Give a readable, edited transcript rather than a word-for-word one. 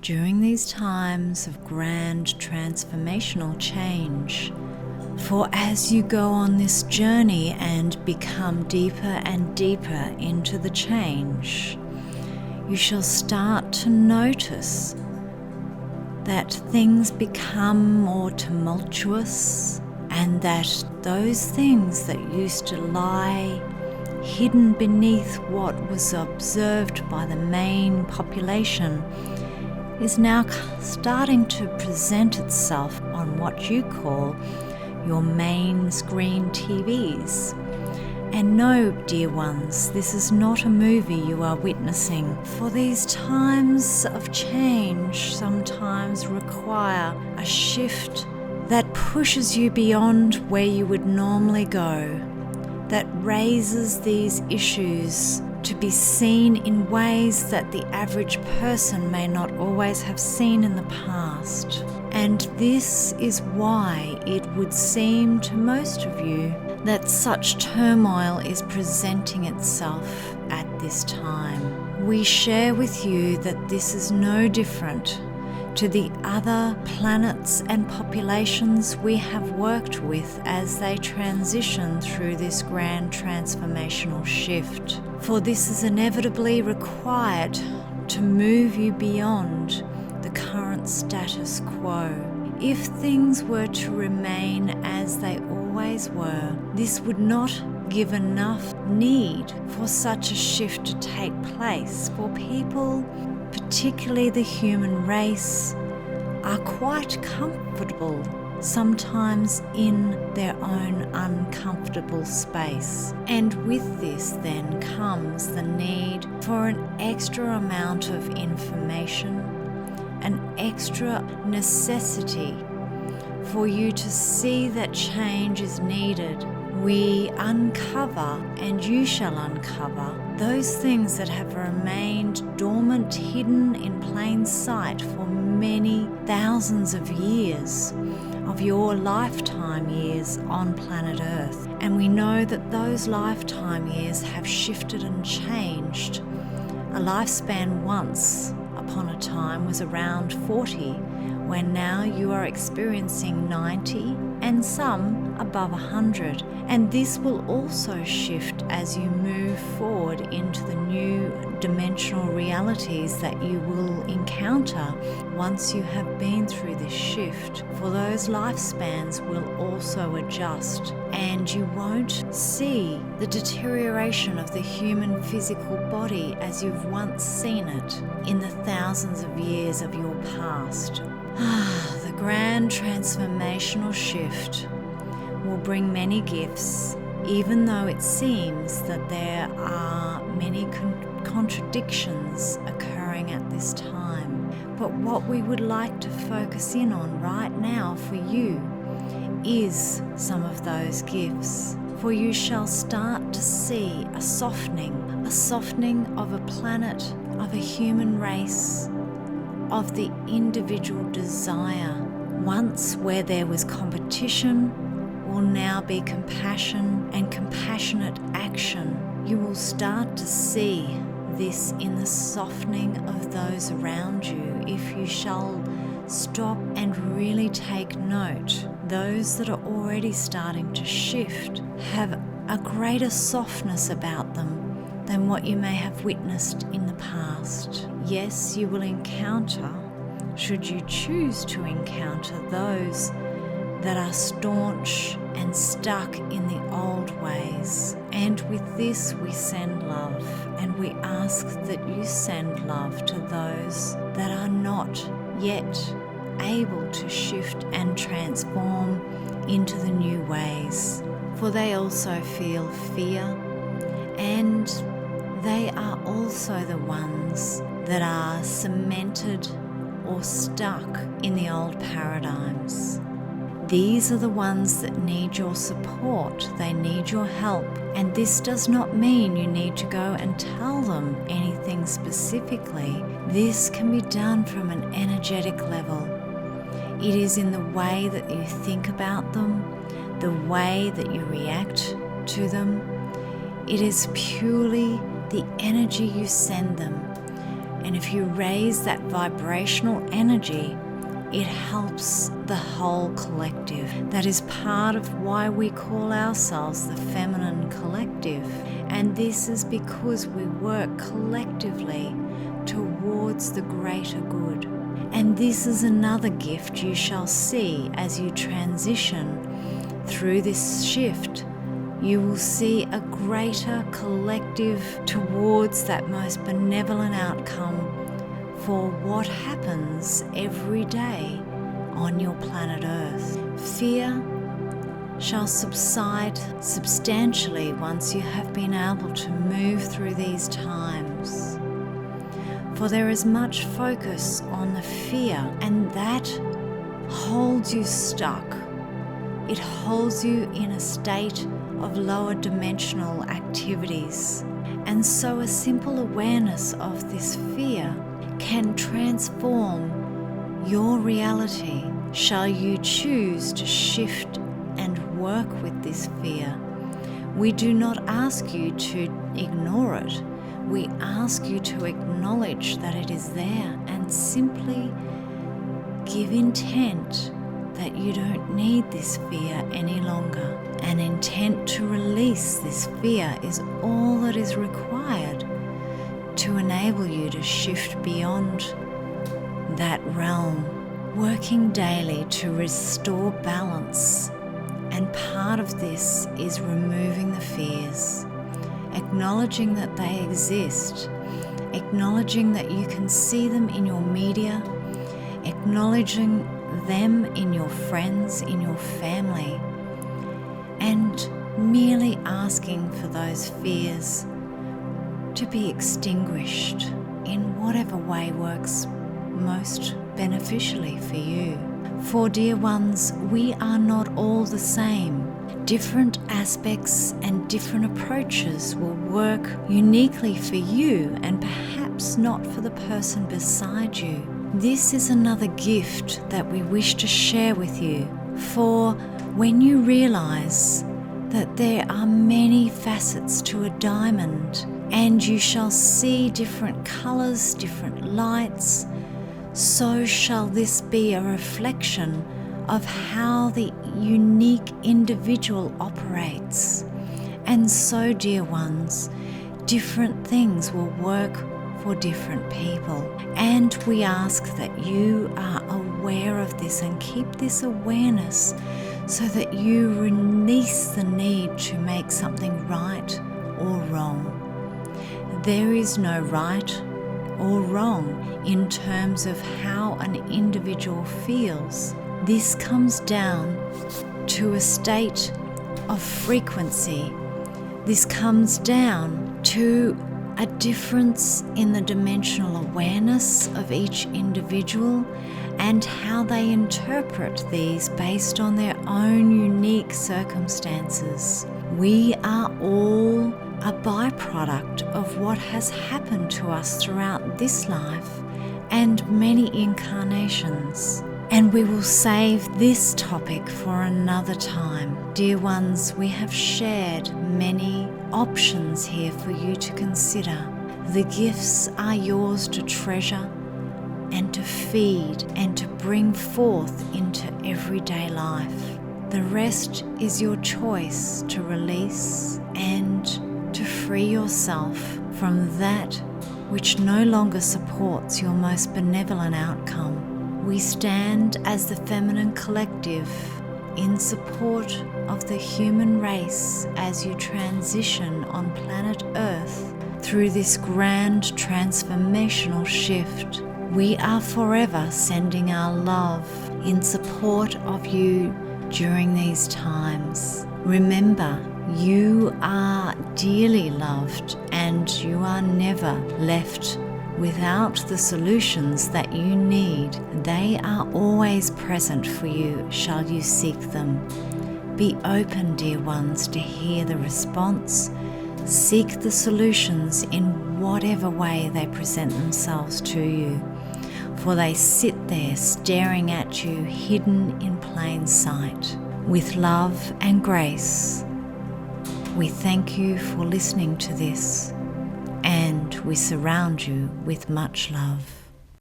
during these times of grand transformational change. For as you go on this journey and become deeper and deeper into the change, you shall start to notice that things become more tumultuous, and that those things that used to lie hidden beneath what was observed by the main population is now starting to present itself on what you call your main screen TVs. And no, dear ones, this is not a movie you are witnessing, for these times of change sometimes require a shift that pushes you beyond where you would normally go, that raises these issues to be seen in ways that the average person may not always have seen in the past. And this is why it would seem to most of you that such turmoil is presenting itself at this time. We share with you that this is no different to the other planets and populations we have worked with as they transition through this grand transformational shift. For this is inevitably required to move you beyond the current status quo. If things were to remain as they always were, this would not give enough need for such a shift to take place, for people, particularly the human race, are quite comfortable sometimes in their own uncomfortable space. And with this then comes the need for an extra amount of information, an extra necessity for you to see that change is needed. We uncover, and you shall uncover, those things that have remained dormant, hidden in plain sight for many thousands of years, of your lifetime years on planet Earth. And we know that those lifetime years have shifted and changed. A lifespan once upon a time was around 40, when now you are experiencing 90 and some above 100. And this will also shift as you move forward into the new dimensional realities that you will encounter once you have been through this shift. For those lifespans will also adjust, and you won't see the deterioration of the human physical body as you've once seen it in the thousands of years of your past. The grand transformational shift will bring many gifts, even though it seems that there are many contradictions occurring at this time. But what we would like to focus in on right now for you is some of those gifts. For you shall start to see a softening of a planet, of a human race, of the individual desire. Once where there was competition will now be compassion and compassionate action. You will start to see this in the softening of those around you if you shall stop and really take note. Those that are already starting to shift have a greater softness about them than what you may have witnessed in the past. Yes, you will encounter, should you choose to encounter, those that are staunch and stuck in the old ways. And with this we send love, and we ask that you send love to those that are not yet able to shift and transform into the new ways. For they also feel fear, and they are also the ones that are cemented or stuck in the old paradigms. These are the ones that need your support, they need your help, and this does not mean you need to go and tell them anything specifically. This can be done from an energetic level. It is in the way that you think about them, the way that you react to them. It is purely the energy you send them. And if you raise that vibrational energy, it helps the whole collective. That is part of why we call ourselves the feminine collective. And this is because we work collectively towards the greater good. And this is another gift you shall see as you transition through this shift. You will see a greater collective towards that most benevolent outcome for what happens every day on your planet Earth. Fear shall subside substantially once you have been able to move through these times. For there is much focus on the fear, and that holds you stuck. It holds you in a state of lower dimensional activities. And so a simple awareness of this fear can transform your reality. Shall you choose to shift and work with this fear? We do not ask you to ignore it. We ask you to acknowledge that it is there and simply give intent that you don't need this fear any longer. An intent to release this fear is all that is required to enable you to shift beyond that realm, working daily to restore balance. And part of this is removing the fears, acknowledging that they exist, acknowledging that you can see them in your media, acknowledging them in your friends, in your family, and merely asking for those fears to be extinguished in whatever way works most beneficially for you. For dear ones, we are not all the same. Different aspects and different approaches will work uniquely for you and perhaps not for the person beside you. This is another gift that we wish to share with you. For when you realize that there are many facets to a diamond, and you shall see different colors, different lights, so shall this be a reflection of how the unique individual operates. And so, dear ones, different things will work for different people. And we ask that you are aware of this and keep this awareness so that you release the need to make something right or wrong. There is no right or wrong in terms of how an individual feels. This comes down to a state of frequency. This comes down to a difference in the dimensional awareness of each individual and how they interpret these based on their own unique circumstances. We are all a byproduct of what has happened to us throughout this life and many incarnations. And we will save this topic for another time. Dear ones, we have shared many options here for you to consider. The gifts are yours to treasure and to feed and to bring forth into everyday life. The rest is your choice to release and to free yourself from that which no longer supports your most benevolent outcome. We stand as the feminine collective in support of the human race as you transition on planet Earth through this grand transformational shift. We are forever sending our love in support of you during these times. Remember, you are dearly loved and you are never left without the solutions that you need. They are always present for you, shall you seek them. Be open, dear ones, to hear the response. Seek the solutions in whatever way they present themselves to you, for they sit there staring at you, hidden in plain sight. With love and grace, we thank you for listening to this, and we surround you with much love.